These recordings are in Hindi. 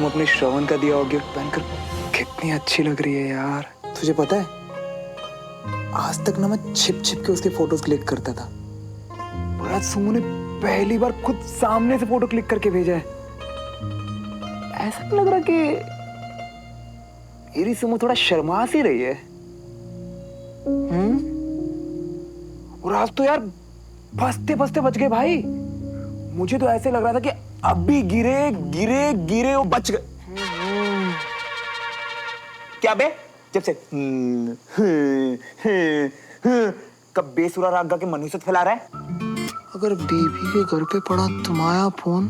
तुम अपने श्रवण का दिया हुआ गिफ्ट पहनकर कितनी अच्छी लग रही है यार। तुझे पता है, आज तक ना मैं छिप छिप के उसके फोटोज क्लिक करता था, पर आज सुमो ने पहली बार खुद सामने से फोटो क्लिक करके भेजा है। ऐसा नहीं लग रहा कि मेरी सुमो थोड़ा शर्मा सी रही है? और आज तो यार फंसते फंसते बच गए भाई। मुझे तो ऐसे लग रहा था कि अभी गिरे गिरे गिरे वो बच गए। क्या बे, जब से कब बेसुरा राग गा के मनुष्यत फैला रहा है? अगर बीबी के घर पे पड़ा तुम्हारा फोन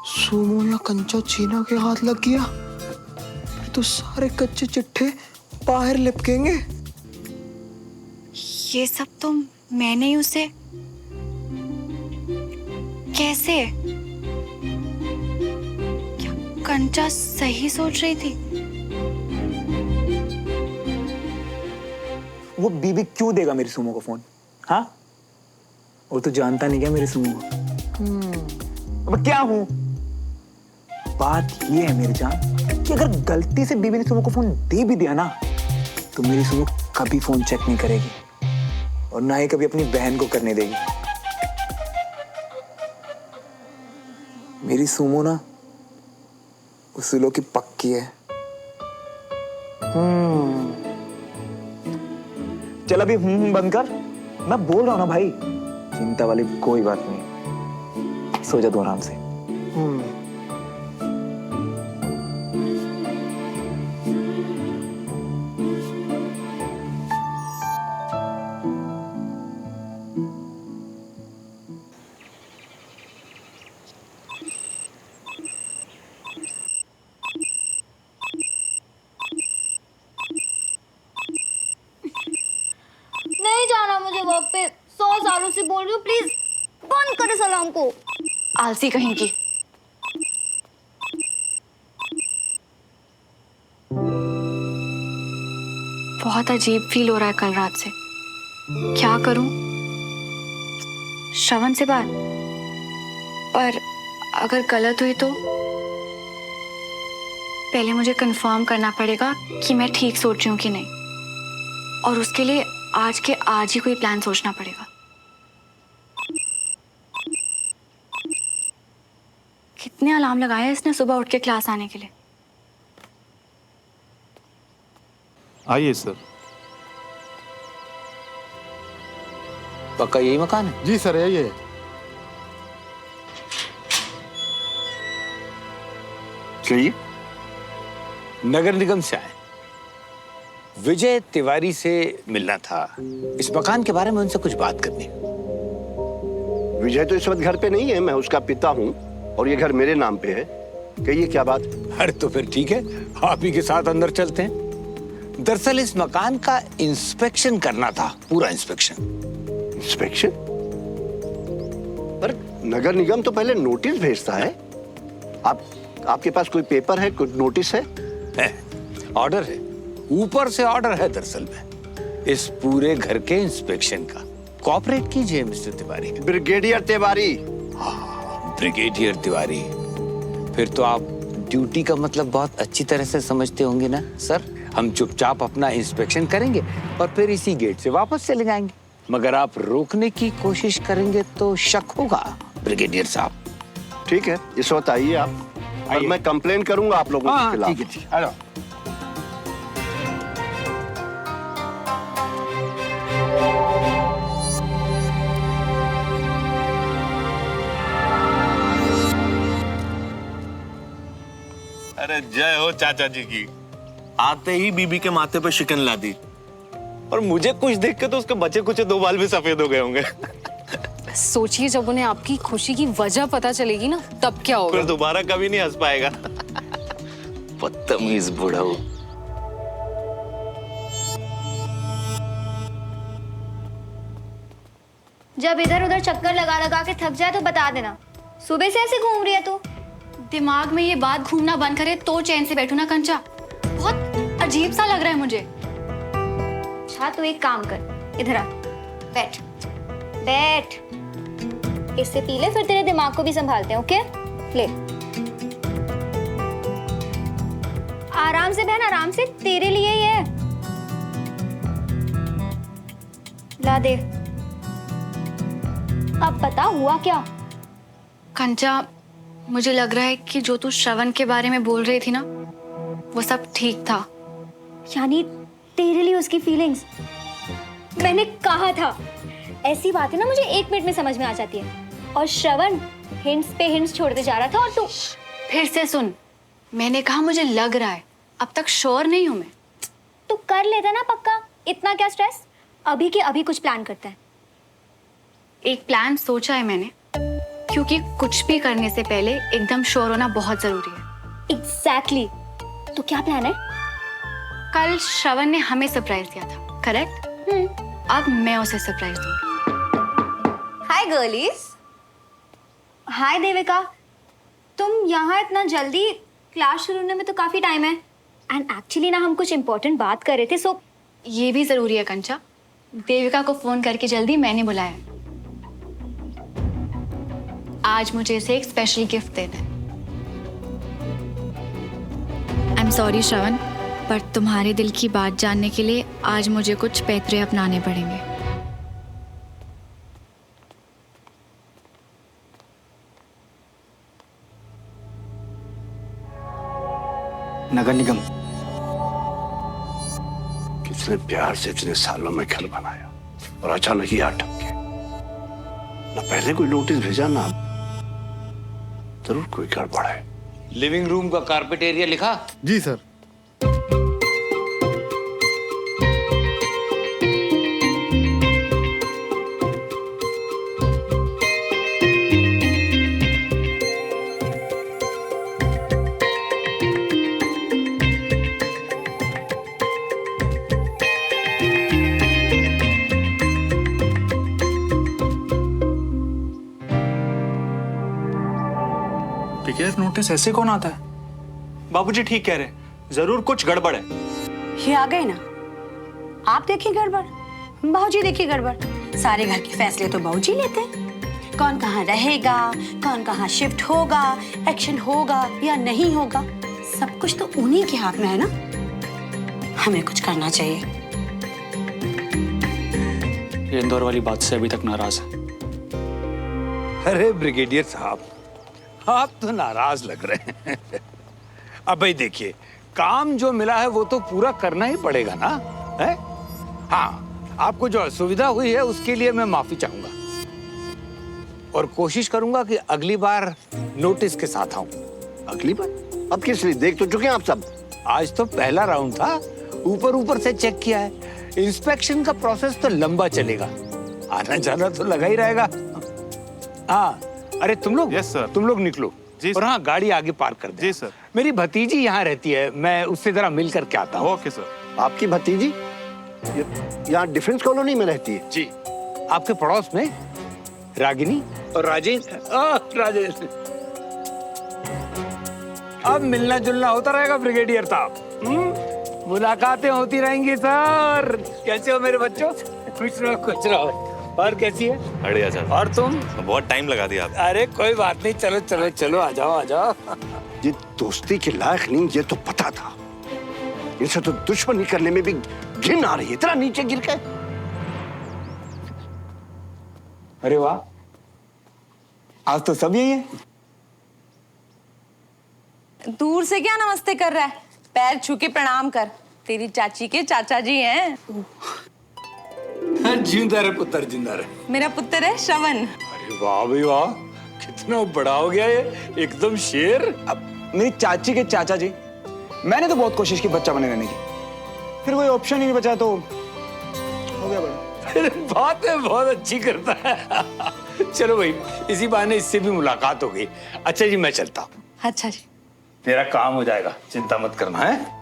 सुमो या कंचा चीना के हाथ लग गया, फिर तो सारे कच्चे चिट्ठे बाहर लिपकेंगे। ये सब तो मैंने ही उसे कैसे? क्या कंचा सही सोच रही थी? वो बीबी क्यों देगा मेरी सुमो को फोन? हाँ, वो तो जानता नहीं क्या मेरी सुमो को। अब क्या हूं? बात ये है मेरी जान कि अगर गलती से बीबी ने सुमो को फोन दे भी दिया ना, तो मेरी सुमो कभी फोन चेक नहीं करेगी और ना ही कभी अपनी बहन को करने देगी। मेरी सुमो ना उसूलों की पक्की है। चल अभी बंद कर, मैं बोल रहा हूं ना भाई, चिंता वाली कोई बात नहीं, सो जा तू आराम से। नहीं जाना मुझे वॉक पे। 100 सालों से बोल रही हूँ, प्लीज बंद करे सलाम को। आलसी कहीं की। बहुत अजीब फील हो रहा है कल रात से। क्या करूं? श्रवण से बात, पर अगर गलत हुई तो पहले मुझे कंफर्म करना पड़ेगा कि मैं ठीक सोच रही हूं कि नहीं, और उसके लिए आज के आज ही कोई प्लान सोचना पड़ेगा। कितने अलार्म लगाए हैं इसने सुबह उठ के क्लास आने के लिए। आइए सर। पक्का यही मकान है? जी सर, आइए। चाहिए? नगर निगम से आए, विजय तिवारी से मिलना था। इस मकान के बारे में उनसे कुछ बात करनी। विजय तो इस वक्त घर पे नहीं है, मैं उसका पिता हूँ और ये घर मेरे नाम पे है। कहिए क्या बात? अरे तो फिर ठीक है, आप ही के साथ अंदर चलते हैं। दरअसल इस मकान का इंस्पेक्शन करना था, पूरा इंस्पेक्शन। इंस्पेक्शन? पर नगर निगम तो पहले नोटिस भेजता है। आपके पास कोई पेपर है, कोई नोटिस है? ऑर्डर है, ऊपर से ऑर्डर है दरअसल में, इस पूरे घर के इंस्पेक्शन का। कोऑपरेट कीजिए मिस्टर तिवारी। ब्रिगेडियर तिवारी। हाँ, ब्रिगेडियर तिवारी। फिर तो आप ड्यूटी का मतलब बहुत अच्छी तरह से समझते होंगे ना सर। हम चुपचाप अपना इंस्पेक्शन करेंगे और फिर इसी गेट से वापस चले जाएंगे। मगर आप रोकने की कोशिश करेंगे तो शक होगा ब्रिगेडियर साहब। ठीक है, इस वक्त आइए आप, और मैं कंप्लेन करूंगा आप लोगों के खिलाफ। ठीक है, ठीक है। अरे जय हो चाचा जी की। आते ही बीबी के माथे पे शिकन ला दी, और मुझे कुछ देख के तो उसके बचे कुछ 2 बाल भी सफेद हो गए होंगे। सोचिए जब उन्हें आपकी खुशी की वजह पता चलेगी ना, तब क्या होगा। फिर दोबारा कभी नहीं हंस पाएगा। बदतमीज बुढ़ऊ। जब इधर उधर चक्कर लगा लगा के थक जाए तो बता देना। सुबह से ऐसे घूम रही है तू। दिमाग में ये बात घूमना बंद करे तो चैन से बैठू ना कंचा। बहुत अजीब सा लग रहा है मुझे। अच्छा तू एक काम कर, इधर आ, बैठ बैठ। इससे पी ले, फिर तेरे दिमाग को भी संभालते हैं। ओके ले। आराम से बहन, आराम से, तेरे लिए ही है। ला दे। अब बता हुआ क्या? कंचा, मुझे लग रहा है कि जो तू श्रवण के बारे में बोल रही थी ना, वो सब ठीक था। यानी तेरे लिए उसकी फीलिंग्स? मैंने कहा था, ऐसी बातें ना मुझे 1 मिनट में समझ में आ जाती है। और श्रवण हिंट्स पे हिंट्स छोड़ते जा रहा था और तू फिर से सुन, मैंने कहा मुझे लग रहा है, अब तक श्योर नहीं हूं मैं। तू कर लेता ना पक्का, इतना क्या स्ट्रेस? अभी के अभी कुछ प्लान करता है। एक प्लान सोचा है मैंने, क्योंकि कुछ भी करने से पहले एकदम श्योर होना बहुत जरूरी है। एग्जैक्टली। तो क्या प्लान है? कल श्रवण ने हमें सरप्राइज दिया था, करेक्ट? अब मैं उसे सरप्राइज दूंगी। हाय गर्लीज। हाय देविका, तुम यहाँ इतना जल्दी? क्लास शुरू होने में तो काफी टाइम है। एंड एक्चुअली ना हम कुछ इंपॉर्टेंट बात कर रहे थे, सो ये भी जरूरी है कंचा। देविका को फोन करके जल्दी मैंने बुलाया है। आज मुझे इसे एक स्पेशल गिफ्ट देना है। आई एम सॉरी श्रवण, पर तुम्हारे दिल की बात जानने के लिए आज मुझे कुछ पैतरे अपनाने पड़ेंगे। नगर निगम। किसने प्यार से इतने सालों में घर बनाया और अचानक ही अटक गए? ना पहले कोई नोटिस भेजा, ना जरूर कोई गड़बड़ है। लिविंग रूम का कारपेट एरिया लिखा? जी सर। पिकेट नोटिस ऐसे कौन आता है? बाबूजी ठीक कह रहे हैं, जरूर कुछ गड़बड़ है। ये आ गए ना, आप देखिए गड़बड़, बाबूजी देखिए गड़बड़। सारे घर के फैसले तो बाबूजी लेते हैं। कौन कहाँ रहेगा, कौन कहाँ शिफ्ट होगा, एक्शन होगा या नहीं होगा, सब कुछ तो उन्हीं के हाथ में है ना। हमें कुछ करना चाहिए। ये इंदौर वाली बात से अभी तक नाराज है। अरे ब्रिगेडियर साहब, आप तो नाराज लग रहे हैं। अब भाई देखिए, काम जो मिला है वो तो पूरा करना ही पड़ेगा ना, है? हाँ, आपको जो असुविधा हुई है उसके लिए मैं माफी चाहूंगा और कोशिश करूंगा कि अगली बार नोटिस के साथ आऊं। अगली बार? अब किस लिए? देख तो चुके हैं आप सब। आज तो पहला राउंड था, ऊपर ऊपर से चेक किया है। इंस्पेक्शन का प्रोसेस तो लंबा चलेगा, आना जाना तो लगा ही रहेगा। हाँ, अरे तुम लोग? Yes sir. तुम लोग निकलो जी और हाँ, गाड़ी आगे पार्क कर दे। जी सर। मेरी भतीजी यहाँ रहती है, मैं उससे जरा मिल करके आता हूँ। Okay sir. आपकी भतीजी यहाँ डिफेंस कॉलोनी में रहती है? जी, आपके पड़ोस में रागिनी और राजेश। राजेश, अब मिलना जुलना होता रहेगा ब्रिगेडियर साहब। मुलाकातें होती रहेंगी सर। कैसे हो मेरे बच्चों? खुश रहो, खुश रहो। और कैसी है? बढ़िया सर। और तुम? बहुत टाइम लगा दिया आप। अरे कोई बात नहीं, चलो चलो चलो, आ जाओ आ जाओ। ये दोस्ती के लायक नहीं, ये तो पता था। इनसे तो दुश्मनी करने में भी घिन आ रही है, इतना नीचे गिर गए। अरे वाह, आज तो सब यही है। दूर से क्या नमस्ते कर रहा है? पैर छू के प्रणाम कर, तेरी चाची के चाचा जी हैं। जिंदा रहे पुत्र, जिंदा रहे। मेरा पुत्र है श्रवण। अरे वाह भाई वाह, कितना बड़ा हो गया ये, एकदम शेर। अब मेरी चाची के चाचा जी, मैंने तो बहुत कोशिश की बच्चा बने रहने की, फिर कोई ऑप्शन ही नहीं बचा तो हो गया बड़ा। बात है, बहुत अच्छी करता है। चलो भाई, इसी बहाने इससे भी मुलाकात हो गई। अच्छा जी, मैं चलता हूँ। अच्छा जी। तेरा काम हो जाएगा, चिंता मत करना है।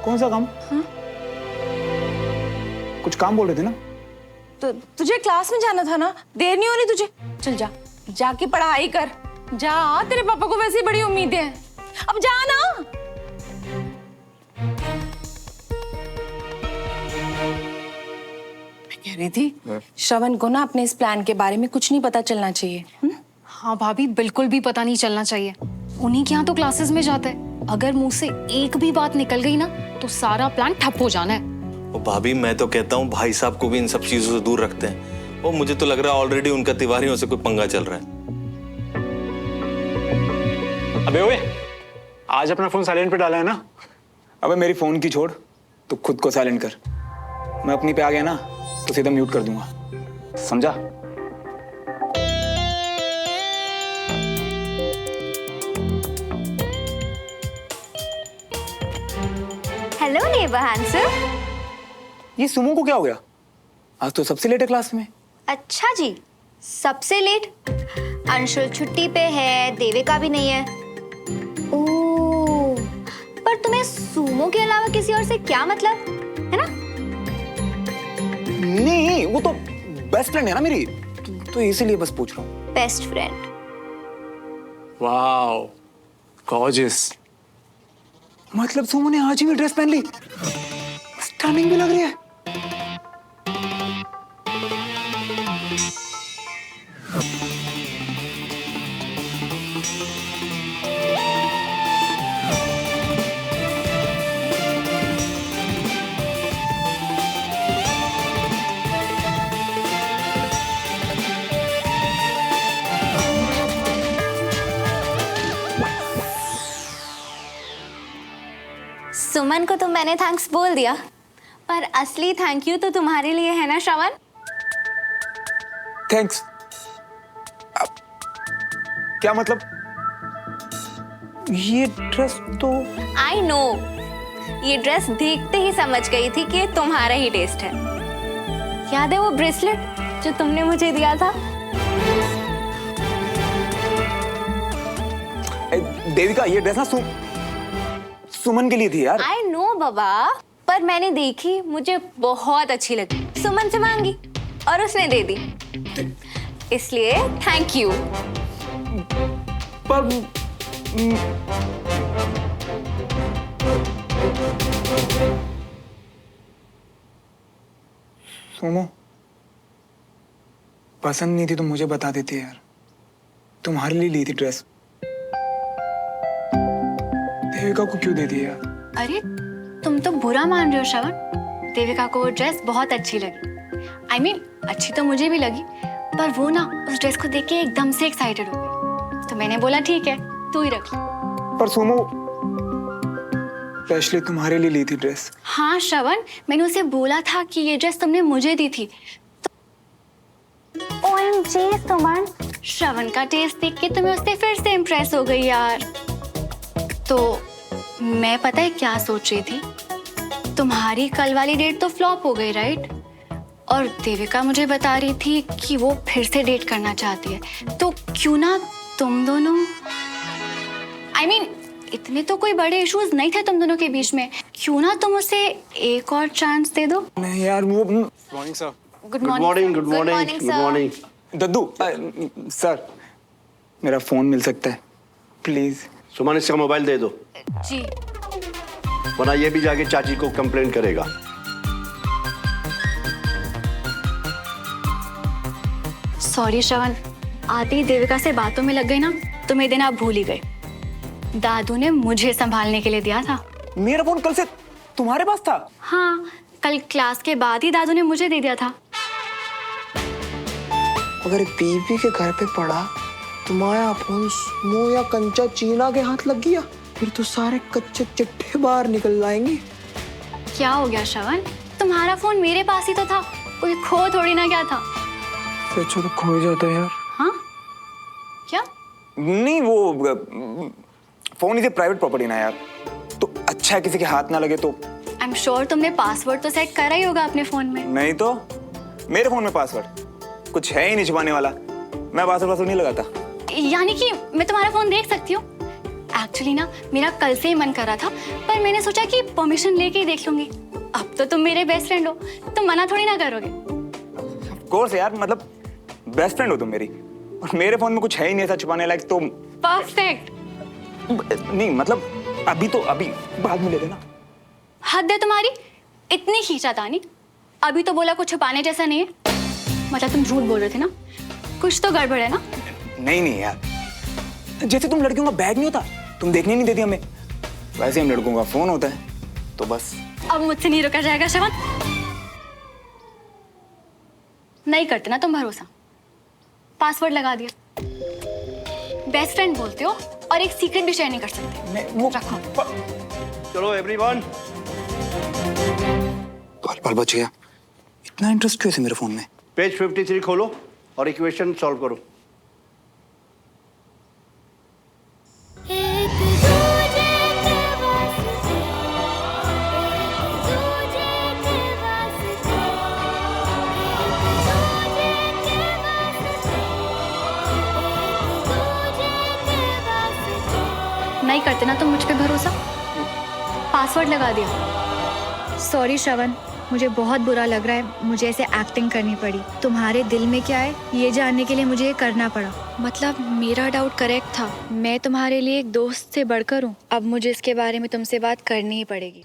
कौन सा काम? कुछ काम बोल रहे थे ना? तो तुझे क्लास में जाना था ना, देर नहीं हो रही तुझे? चल जा, जाके पढ़ाई कर जा। तेरे पापा को वैसे ही बड़ी उम्मीदें हैं, अब जा ना। मैं कह रही थी, श्रवण को ना अपने इस प्लान के बारे में कुछ नहीं पता चलना चाहिए। हाँ भाभी, बिल्कुल भी पता नहीं चलना चाहिए। उन्हीं के यहाँ तो क्लासेस में जाता है। अगर मुंह से एक भी बात निकल गई ना तो सारा प्लान ठप हो जाना है। ओ भाभी, मैं तो कहता हूँ भाई साहब को भी इन सब चीजों से दूर रखते हैं। वो मुझे तो लग रहा है ऑलरेडी उनका तिवारियों से कोई पंगा चल रहा है। अबे ओए, आज अपना फोन साइलेंट पे डाला है ना? अबे मेरी फोन की छोड़, तो खुद को साइलेंट कर। मैं अपनी पे आ गया ना तो सीधा म्यूट कर दूंगा, समझा? Hello neighbour handsome. ये सुमो को क्या हो गया? आज तो सबसे लेट है क्लास में। अच्छा जी, सबसे लेट? अंशुल छुट्टी पे है, देविका भी नहीं है। ओह, पर तुम्हें सुमो के अलावा किसी और से क्या मतलब, है ना? नहीं, वो तो बेस्ट फ्रेंड है ना मेरी, तो इसीलिए बस पूछ रहा हूँ। Best friend? Wow, gorgeous. मतलब सुमो ने आज ही भी ड्रेस पहन ली, स्टनिंग भी लग रही है। सुमन को तो मैंने थैंक्स बोल दिया, पर असली थैंक यू तो तुम्हारे लिए है ना श्रवण? थैंक्स? क्या मतलब? ये ड्रेस तो आई नो, ये ड्रेस देखते ही समझ गई थी कि तुम्हारा ही टेस्ट है। याद है वो ब्रेसलेट जो तुमने मुझे दिया था? देविका, ये ड्रेस ना सुमन के लिए थी यार। आई नो बाबा, पर मैंने देखी, मुझे बहुत अच्छी लगी, सुमन से मांगी और उसने दे दी, इसलिए थैंक यू। पर सुमो, पसंद नहीं थी तो मुझे बता देती यार। तुम्हारे लिए ली थी ड्रेस, देविका को क्यों दे दी यार? अरे तुम तो बुरा मान रहे हो श्रवण। देविका को वो ड्रेस बहुत अच्छी लगी। I mean, अच्छी तो मुझे भी लगी, पर वो ना उस ड्रेस को देख के एकदम से एक्साइटेड हो गई, तो मैंने बोला ठीक है, तू ही रख ले। पर सुमो, स्पेशली तुम्हारे लिए ली थी ड्रेस। हाँ श्रवण, मैंने उसे बोला था कि ये ड्रेस तुमने मुझे दी थी। OMG सुमन, श्रवण का टेस्ट देख के तुम्हें उससे फिर से इम्प्रेस हो गई यार। तो मैं पता है क्या सोच रही थी, तुम्हारी कल वाली डेट तो फ्लॉप हो गई राइट, और देविका मुझे बता रही थी कि वो फिर से डेट करना चाहती है, तो क्यों ना तुम दोनों, I mean, इतने तो कोई बड़े इश्यूज नहीं थे तुम दोनों के बीच में, क्यों ना तुम उसे एक और चांस दे दो। नहीं यार, वो morning sir. Good morning, good morning, good morning. दद्दू, सर मेरा फोन मिल सकता है प्लीज? सुमन, इसका मोबाइल दे दो, जी। वरना ये भी जाके चाची को कंप्लेंट करेगा। सॉरी श्रवण, आते ही देविका से बातों में लग गई ना, तुम्हें देना आप भूल ही गए। दादू ने मुझे संभालने के लिए दिया था। मेरा फोन कल से तुम्हारे पास था? हाँ, कल क्लास के बाद ही दादू ने मुझे दे दिया था। अगर बीबी के घर पे पड़ा तुम्हारा फोन सुमो या कंचा चीना के हाथ लग गया, फिर तो सारे कच्चे चिट्ठे बाहर निकल जाएंगे। क्या हो गया श्रवण, तुम्हारा फोन मेरे पास ही तो था, कोई खो थोड़ी ना गया था। सच तो खो जाता यार। हाँ क्या? नहीं, वो फोन इसे प्राइवेट प्रॉपर्टी ना यार, तो अच्छा है किसी के हाथ ना लगे। तो आई एम श्योर तुमने पासवर्ड तो सेट करा ही होगा अपने फोन में। नहीं तो मेरे फोन में पासवर्ड कुछ है ही नहीं छुपाने वाला, मैं पासवर्ड नहीं लगाता। यानी कि मैं तुम्हारा फोन देख सकती हूँ? एक्चुअली ना मेरा कल से ही मन कर रहा था, पर मैंने सोचा कि परमिशन लेके ही देख लूंगी। अब तो तुम मेरे बेस्ट फ्रेंड हो, तुम मना थोड़ी ना करोगे। ऑफ कोर्स यार, मतलब बेस्ट फ्रेंड हो तुम मेरी, और मेरे फोन में कुछ है ही नहीं ऐसा छुपाने लायक। तो परफेक्ट। नहीं मतलब अभी बाद में ले लेना। हद है तुम्हारी, इतनी खींचातानी। अभी तो बोला कुछ छुपाने जैसा नहीं है, मतलब तुम झूठ बोल रहे थे ना, कुछ तो गड़बड़ है ना? नहीं यार, जैसे तुम लड़कियों का बैग नहीं होता, तुम देखने नहीं देती हमें, वैसे हम लड़कों का फोन होता है। तो बस अब मुझसे नहीं रोका जाएगा श्रवण। नहीं करते ना तुम भरोसा, पासवर्ड लगा दिया। बेस्ट फ्रेंड बोलते हो और एक सीक्रेट भी शेयर नहीं कर सकते। वो रखो। चलो एवरीवन। पल बच गया। इतना इंटरेस्ट क्यों है मेरे फोन में? पेज 53 खोलो और इक्वेशन सॉल्व करो। नहीं करते ना तुम मुझ पे भरोसा, पासवर्ड लगा दिया। सॉरी श्रवण, मुझे बहुत बुरा लग रहा है, मुझे ऐसे एक्टिंग करनी पड़ी। तुम्हारे दिल में क्या है ये जानने के लिए मुझे ये करना पड़ा। मतलब मेरा डाउट करेक्ट था, मैं तुम्हारे लिए एक दोस्त से बढ़कर हूँ। अब मुझे इसके बारे में तुमसे बात करनी ही पड़ेगी।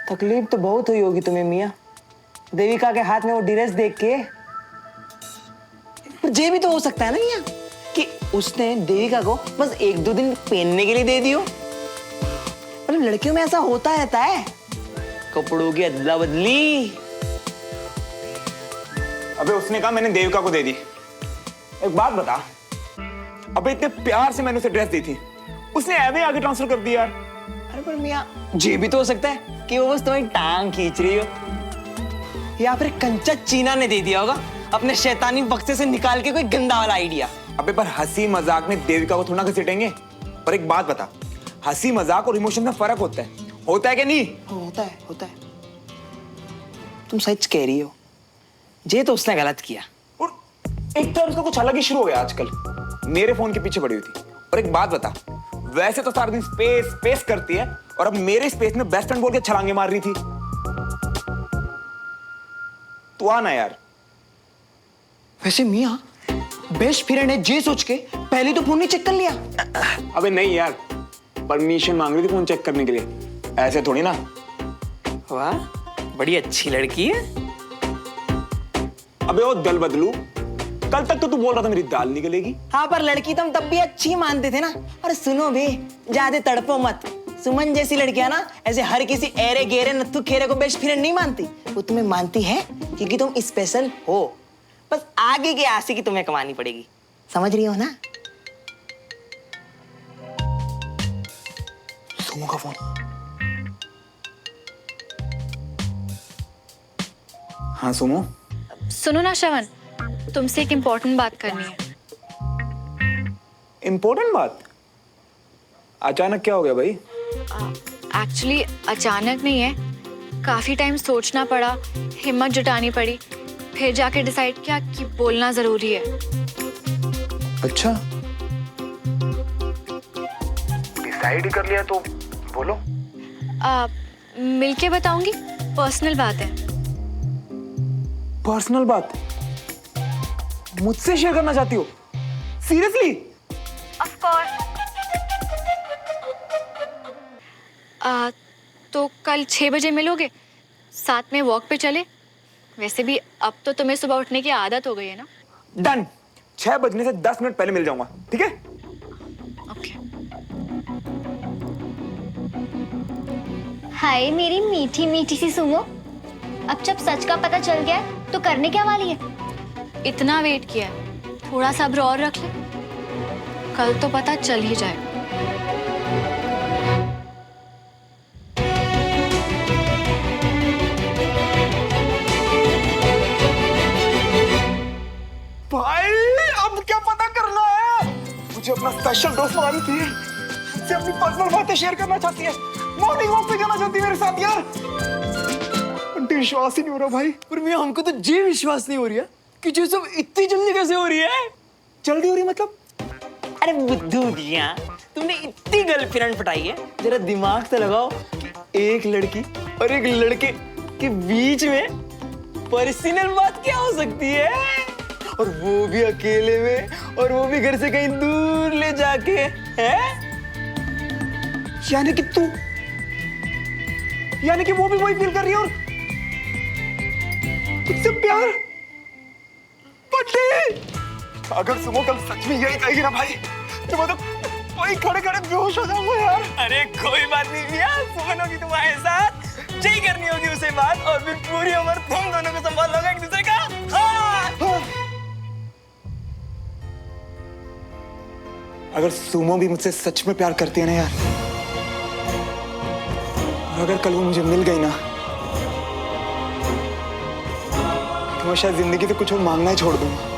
तकलीफ तो बहुत हुई होगी तुम्हें मियाँ, देविका के हाथ में वो ड्रेस देख के। ये भी तो हो सकता है ना मियाँ कि उसने देविका को बस 1-2 दिन पहनने के लिए दे दियो। मतलब लड़कियों में ऐसा होता रहता है, कपड़ों की अदला बदली। अबे उसने कहा मैंने देविका को दे दी। एक बात बता, अबे इतने प्यार से मैंने उसे ड्रेस दी थी, उसने ऐवे आगे ट्रांसफर कर दिया यार। अरे पर मियाँ ये भी तो हो सकता है कि वो बस तुम्हारी टांग खींच रही हो, या फिर कंचा चीना ने दे दिया होगा अपने शैतानी बक्से से निकाल के कोई गंदा वाला आइडिया। अबे पर हंसी मजाक में देविका को थोड़ा घसीटेंगे। पर एक बात बता, हंसी मजाक और इमोशन में फर्क होता है कि नहीं? होता है। तुम सच कह रही हो, ये तो उसने गलत किया। और एक तो उसका कुछ अलग ही शुरू हो गया आजकल, मेरे फोन के पीछे पड़ी हुई थी। और एक बात बता, वैसे तो सारा दिन स्पेस करती है और अब मेरे स्पेस में बेस्ट फ्रेंड बोल के छलांगे मार रही थी। तू आना यार। वैसे मियाँ बेस्ट फ्रेंड है ये सोच के पहले तो फोन नहीं चेक कर लिया? अबे नहीं यार, परमिशन मांग रही थी फोन चेक करने के लिए, ऐसे थोड़ी ना। वाह, बड़ी अच्छी लड़की है। अबे वो दल बदलू, कल तक तो तू बोल रहा था मेरी दाल निकलेगी। हाँ पर लड़की तो हम तब भी अच्छी मानते थे ना। और सुनो भी, ज्यादा तड़पो मत। सुमन जैसी लड़कियां ना ऐसे हर किसी एरे गेरे नत्थु खेरे को बेस्ट फ्रेंड नहीं मानती। वो तुम्हें मानती है क्योंकि तुम स्पेशल हो। बस आगे की आशिकी तुम्हें कमानी पड़ेगी, समझ रही हो ना? सुमो का फोन। हाँ सुमो। सुनो ना श्रवण, तुमसे एक इम्पोर्टेंट बात करनी है। इम्पोर्टेंट बात? अचानक क्या हो गया भाई? एक्चुअली अचानक नहीं है, काफी टाइम सोचना पड़ा, हिम्मत जुटानी पड़ी, फिर जाके डिसाइड किया कि बोलना जरूरी है। अच्छा, डिसाइड ही कर लिया तो बोलो। मिलके बताऊंगी, पर्सनल बात है। पर्सनल बात मुझसे शेयर करना चाहती हो? सीरियसली? Of course. तो कल 6 बजे मिलोगे, साथ में वॉक पे चले? वैसे भी अब तो तुम्हें सुबह उठने की आदत हो गई है ना। डन। 6 बजने से 10 मिनट पहले मिल जाऊंगा, ठीक है? ओके। हाय मेरी मीठी मीठी सी सुमो, अब जब सच का पता चल गया है तो करने क्या वाली है? इतना वेट किया है, थोड़ा सब्र और रख ले, कल तो पता चल ही जाएगा। भाई अब क्या पता करना है? मुझे अपना स्पेशल दोस्त वाली थी, से अपनी पर्सनल बातें शेयर करना चाहती है, मॉर्निंग वॉक पे जाना चाहती है मेरे साथ यार। अंटी विश्वास ही नहीं हो रहा भाई। पर मियाँ हमको तो ये विश्वास नहीं हो रही है कि ये सब इतनी जल्दी कैसे हो रही है? जल्दी हो रही मतलब? अरे बुद्धू दिया, तुमने इतनी गर्लफ्रेंड पटाई है, जरा दिमाग से लगाओ कि एक लड़की और एक लड़के के बीच में पर्सनल बात क्या हो सकती है? और वो भी अकेले में, और वो भी घर से कहीं दूर ले जाके, है? यानी कि तू, यानी कि वो भी वही फील कर रही है और तुझसे प्यार? बंटी अगर सुमो कल सच में यही कहेगी ना भाई तो मैं तो वही खड़े खड़े बेहोश हो जाऊंगा यार। अरे कोई बात नहीं भैया, सुमन होगी तुम्हारे साथ, यही करनी होगी उसे बात, और फिर पूरी उम्र तुम दोनों को संभाल लोगे एक दूसरे का। हाँ। अगर सुमो भी मुझसे सच में प्यार करती है ना यार, और अगर कल वो मुझे मिल गई ना, तो मैं शायद जिंदगी से कुछ और मांगना ही छोड़ दूंगा।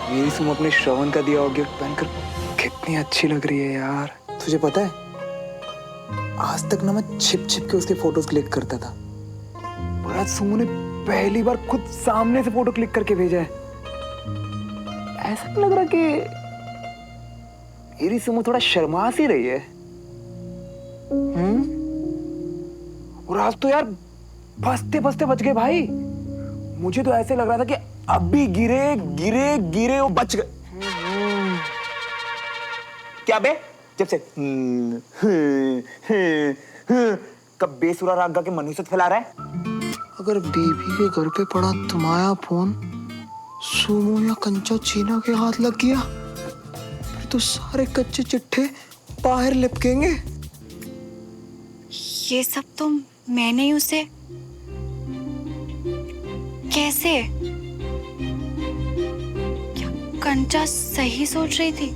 मेरी सुम अपने श्रवण का दिया गिफ्ट पहनकर कितनी अच्छी लग रही है यार। तुझे पता है, आज तक ना मैं छिप छिप के उसके फोटोज क्लिक करता था, पर आज सुमो ने पहली बार खुद सामने से फोटो क्लिक करके भेजा है। ऐसा नहीं लग रहा कि मेरी सुमो थोड़ा शर्मा सी रही है? और आज तो यार फंसते फंसते बच गए भाई। मुझे तो ऐसे लग रहा था कि अभी गिरे गिरे गिरे वो बच गए। क्या बे, जब से कब बेसुरा राग गा के मनुष्यत फैला रहा है? अगर बीबी के घर पे पड़ा तुम्हारा फोन सुमो या कंचा चीना के हाथ लग गया, फिर तो सारे कच्चे चिट्ठे बाहर लिपकेंगे। ये सब तो मैंने ही उसे कैसे? क्या कंचा सही सोच रही थी?